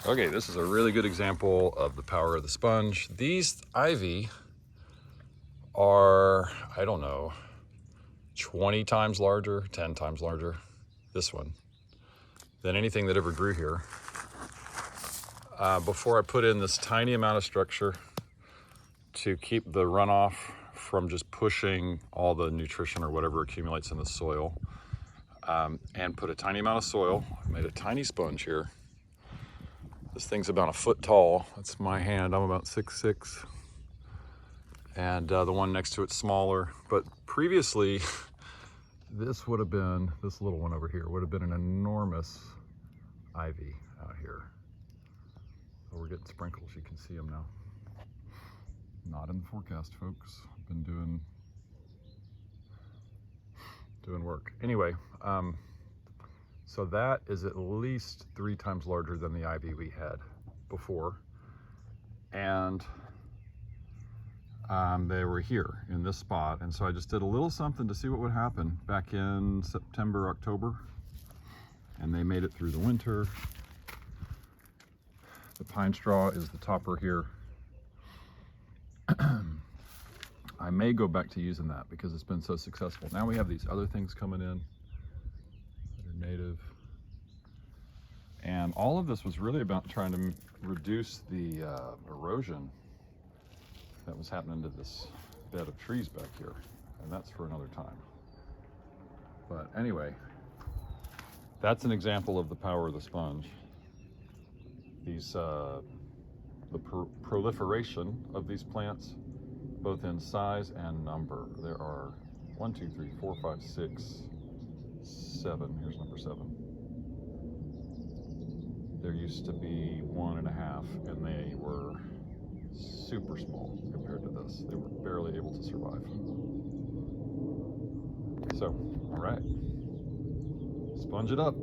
Okay, this is a really good example of the power of the sponge. These ivy are, I don't know, 20 times larger, 10 times larger, this one, than anything that ever grew here. Before I put in this tiny amount of structure to keep the runoff from just pushing all the nutrition or whatever accumulates in the soil, and put a tiny amount of soil. I made a tiny sponge here. This thing's about a foot tall. That's my hand. I'm about 6'6". And the one next to it's smaller. But previously, this would have been, this little one over here, would have been an enormous ivy out here. So we're getting sprinkles. You can see them now. Not in the forecast, folks. I've been doing work. Anyway, so that is at least 3 times larger than the ivy we had before. And they were here in this spot. And so I just did a little something to see what would happen back in September, October. And they made it through the winter. The pine straw is the topper here. I may go back to using that because it's been so successful. Now we have these other things coming in that are native. And all of this was really about trying to reduce the erosion that was happening to this bed of trees back here. And that's for another time. But anyway, that's an example of the power of the sponge. These, the proliferation of these plants, both in size and number. There are 1, 2, 3, 4, 5, 6, 7. Here's number 7. There used to be 1.5, and they were super small compared to this. They were barely able to survive. So, all right, sponge it up.